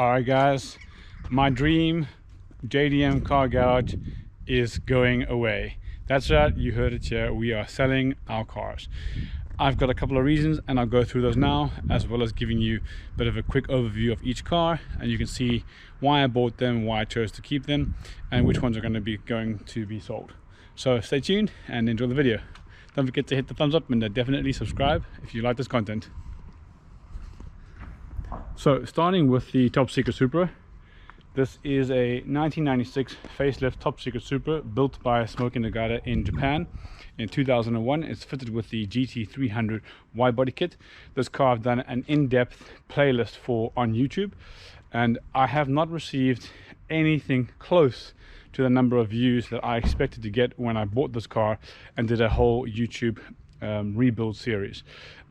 Alright guys, my dream JDM car garage is going away. That's right, you heard it here, we are selling our cars. I've got a couple of reasons and I'll go through those now, as well as giving you a bit of a quick overview of each car, and you can see why I bought them, why I chose to keep them, and which ones are going to be sold. So stay tuned and enjoy the video. Don't forget to hit the thumbs up and definitely subscribe if you like this content. So starting with the Top Secret Supra, this is a 1996 facelift Top Secret Supra built by Smoke Nagata in Japan in 2001. It's fitted with the GT300 wide body kit. This car I've done an in-depth playlist for on YouTube, and I have not received anything close to the number of views that I expected to get when I bought this car and did a whole YouTube rebuild series.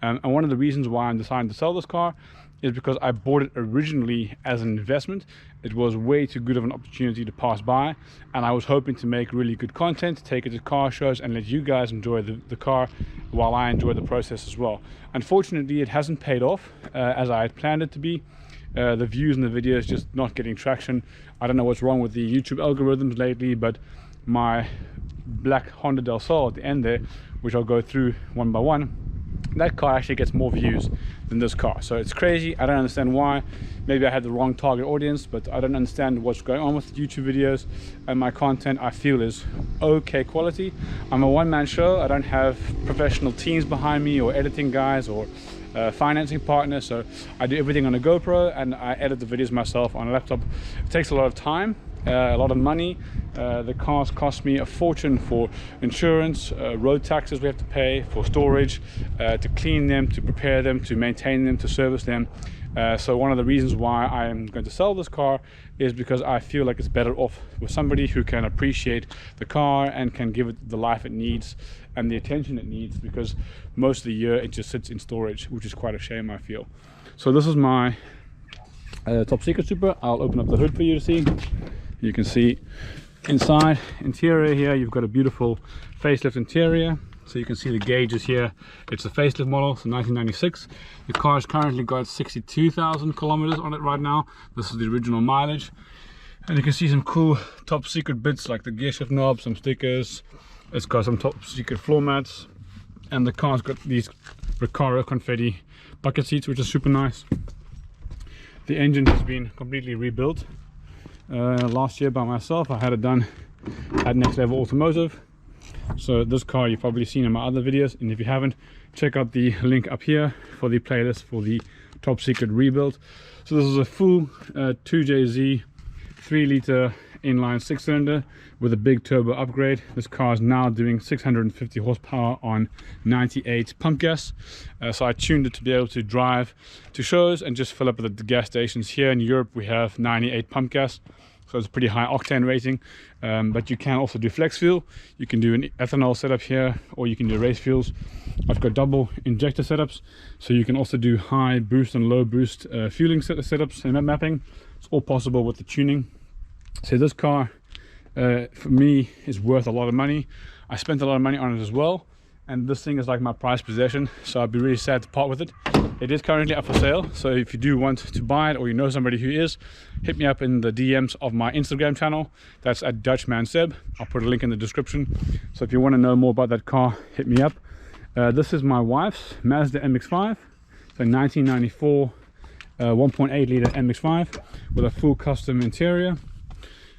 And one of the reasons why I'm deciding to sell this car is because I bought it originally as an investment. It was way too good of an opportunity to pass by, and I was hoping to make really good content, take it to car shows and let you guys enjoy the car while I enjoy the process as well. Unfortunately, it hasn't paid off as I had planned it to be. The views in the video is just not getting traction. I don't know what's wrong with the YouTube algorithms lately, but my black Honda Del Sol at the end there, which I'll go through one by one, that car actually gets more views than this car. So it's crazy. I don't understand why. Maybe I had the wrong target audience, but I don't understand what's going on with YouTube videos. And my content, I feel, is okay quality. I'm a one-man show. I don't have professional teams behind me or editing guys or financing partners, so I do everything on a GoPro and I edit the videos myself on a laptop. It takes a lot of time, a lot of money. The cars cost me a fortune for insurance, road taxes we have to pay, for storage, to clean them, to prepare them, to maintain them, to service them. So one of the reasons why I am going to sell this car is because I feel like it's better off with somebody who can appreciate the car and can give it the life it needs and the attention it needs, because most of the year it just sits in storage, which is quite a shame, I feel. So this is my Top Secret Supra. I'll open up the hood for you to see. You can see inside interior here, you've got a beautiful facelift interior. So you can see the gauges here. It's a facelift model, so 1996. The car's currently got 62,000 kilometers on it right now. This is the original mileage. And you can see some cool Top Secret bits like the gear shift knob, some stickers. It's got some Top Secret floor mats. And the car's got these Recaro confetti bucket seats, which is super nice. The engine has been completely rebuilt. Last year by myself. I had it done at Next Level Automotive. So this car you've probably seen in my other videos, and if you haven't, check out the link up here for the playlist for the Top Secret rebuild. So this is a full 2JZ 3-liter inline 6-cylinder with a big turbo upgrade. This car is now doing 650 horsepower on 98 pump gas. So I tuned it to be able to drive to shows and just fill up at the gas stations. Here in Europe we have 98 pump gas, so it's a pretty high octane rating, but you can also do flex fuel. You can do an ethanol setup here, or you can do race fuels. I've got double injector setups, so you can also do high boost and low boost fueling setups and mapping. It's all possible with the tuning. So this car for me is worth a lot of money. I spent a lot of money on it as well, and this thing is like my prized possession, so I'd be really sad to part with it. It is currently up for sale, so if you do want to buy it, or you know somebody who is, hit me up in the DMs of my Instagram channel. That's at Dutchman Seb. I'll put a link in the description, so if you want to know more about that car, hit me up. This is my wife's Mazda MX5, so 1994 1.8 liter MX5 with a full custom interior,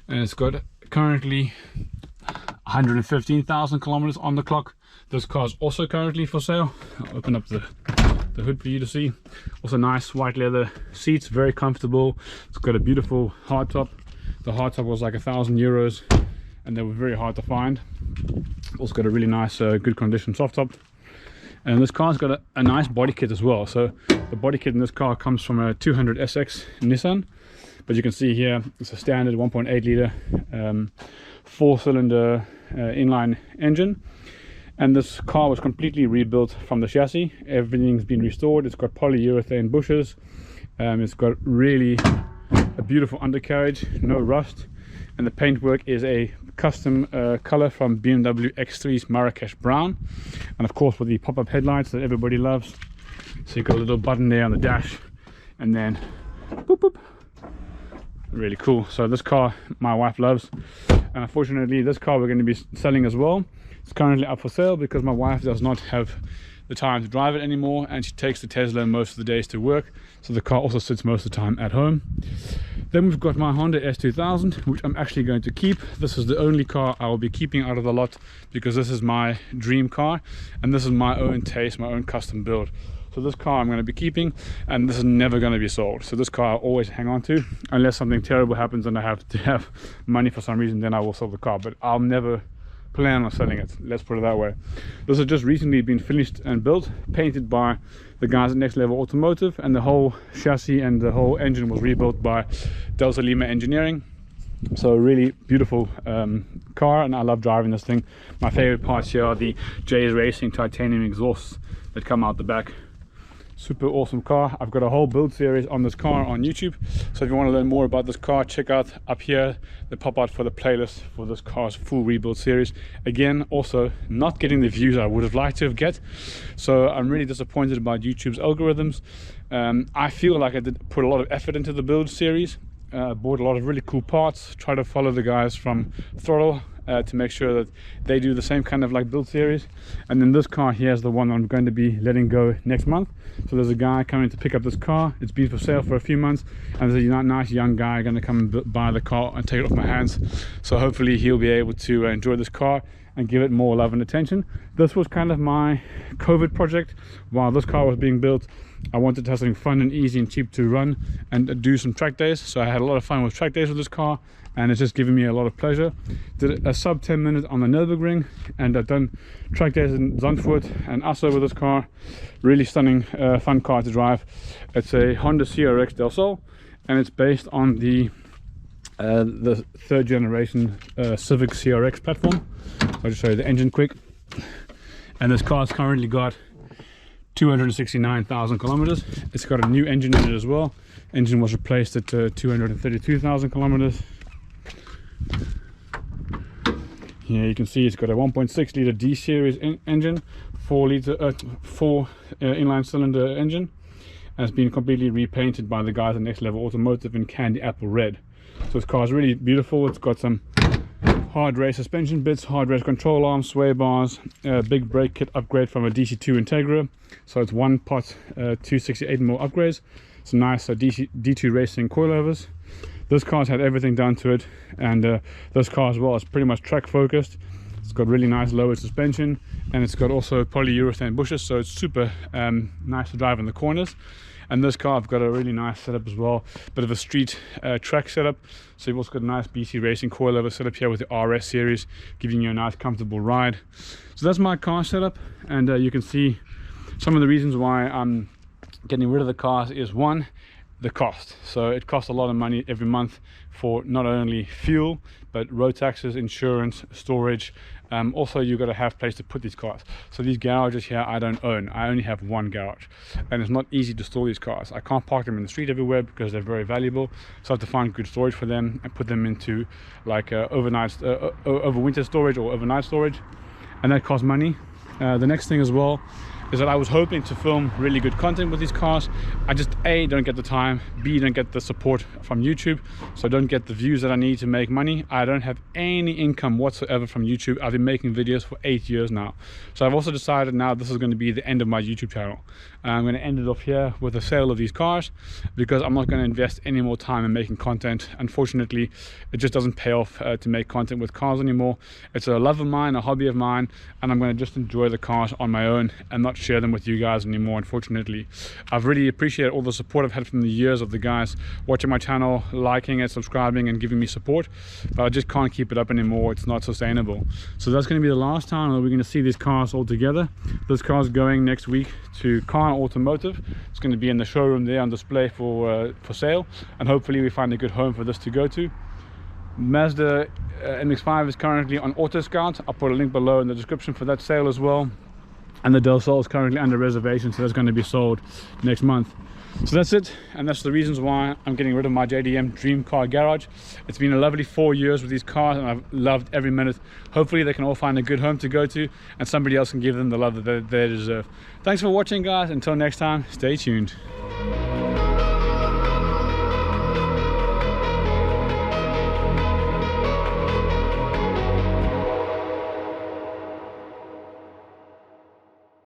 and it's got currently 115,000 kilometers on the clock. This car is also currently for sale. I'll open up the hood for you to see. Also nice white leather seats, very comfortable. It's got a beautiful hardtop. The hardtop was like €1,000 and they were very hard to find. Also got a really nice good condition soft top, and this car's got a nice body kit as well. So the body kit in this car comes from a 200SX Nissan, but you can see here it's a standard 1.8 liter 4-cylinder inline engine. And this car was completely rebuilt from the chassis. Everything's been restored. It's got polyurethane bushes. It's got really a beautiful undercarriage, no rust, and the paintwork is a custom color from BMW X3's Marrakesh Brown, and of course with the pop-up headlights that everybody loves. So you've got a little button there on the dash, and then boop boop, really cool. So this car my wife loves, and unfortunately this car we're going to be selling as well. It's currently up for sale because my wife does not have the time to drive it anymore, and she takes the Tesla most of the days to work, so the car also sits most of the time at home. Then we've got my Honda S2000, which I'm actually going to keep. This is the only car I will be keeping out of the lot because this is my dream car, and this is my own taste, my own custom build. So this car I'm going to be keeping, and this is never going to be sold. So this car I'll always hang on to unless something terrible happens and I have to have money for some reason, then I will sell the car, but I'll never plan on selling it, let's put it that way. This has just recently been finished and built, painted by the guys at Next Level Automotive, and the whole chassis and the whole engine was rebuilt by Delta Lima Engineering. So a really beautiful car, and I love driving this thing. My favorite parts here are the J's Racing titanium exhausts that come out the back. Super awesome car. I've got a whole build series on this car on YouTube, so if you want to learn more about this car, check out up here the pop out for the playlist for this car's full rebuild series. Again, also not getting the views I would have liked to have get, so I'm really disappointed about YouTube's algorithms. I feel like I did put a lot of effort into the build series, bought a lot of really cool parts, try to follow the guys from Throttle to make sure that they do the same kind of like build series. And then this car here is the one I'm going to be letting go next month. So there's a guy coming to pick up this car. It's been for sale for a few months, and there's a nice young guy going to come and buy the car and take it off my hands. So hopefully he'll be able to enjoy this car and give it more love and attention. This was kind of my COVID project. While this car was being built, I wanted to have something fun and easy and cheap to run and do some track days. So I had a lot of fun with track days with this car, and it's just given me a lot of pleasure. Did a sub 10 minutes on the Nürburgring, and I've done track days in Zandvoort and Asso with this car. Really stunning, fun car to drive. It's a Honda CRX Del Sol, and it's based on the third generation Civic CRX platform. I'll just show you the engine quick. And this car's currently got 269,000 kilometers. It's got a new engine in it as well. Engine was replaced at 232,000 kilometers. Here you can see it's got a 1.6 liter D series engine, 4 inline cylinder engine, and it's been completely repainted by the guys at Next Level Automotive in candy apple red. So this car is really beautiful. It's got some hard race suspension bits, hard race control arms, sway bars, big brake kit upgrade from a DC2 Integra. So it's one pot 268mm upgrades, some nice D2 racing coilovers. This car's had everything done to it, and this car as well is pretty much track focused. It's got really nice lowered suspension, and it's got also polyurethane bushes, so it's super nice to drive in the corners. And this car I've got a really nice setup as well, bit of a street track setup. So you've also got a nice BC Racing coilover setup here with the RS series, giving you a nice comfortable ride. So that's my car setup, and you can see some of the reasons why I'm getting rid of the cars is one, the cost. So it costs a lot of money every month for not only fuel but road taxes, insurance, storage. Also you've got to have a place to put these cars. So these garages here I don't own. I only have one garage, and it's not easy to store these cars. I can't park them in the street everywhere because they're very valuable, so I have to find good storage for them and put them into like overwinter storage or overnight storage, and that costs money. The next thing as well is that I was hoping to film really good content with these cars. I just A, don't get the time, B, don't get the support from YouTube, so I don't get the views that I need to make money. I don't have any income whatsoever from YouTube. I've been making videos for 8 years now. So I've also decided now this is going to be the end of my YouTube channel. I'm going to end it off here with the sale of these cars, because I'm not going to invest any more time in making content. Unfortunately, it just doesn't pay off to make content with cars anymore. It's a love of mine, a hobby of mine, and I'm going to just enjoy the cars on my own and not share them with you guys anymore. Unfortunately, I've really appreciated all the support I've had from the years of the guys watching my channel, liking it, subscribing and giving me support, but I just can't keep it up anymore. It's not sustainable. So that's going to be the last time that we're going to see these cars all together. This car's going next week to Car Automotive. It's going to be in the showroom there on display for sale, and hopefully we find a good home for this to go to. Mazda MX5 is currently on Auto Scout. I'll put a link below in the description for that sale as well. And the Del Sol is currently under reservation, so that's going to be sold next month. So that's it, and that's the reasons why I'm getting rid of my JDM dream car garage. It's been a lovely 4 years with these cars, and I've loved every minute. Hopefully they can all find a good home to go to, and somebody else can give them the love that they deserve. Thanks for watching, guys. Until next time, stay tuned.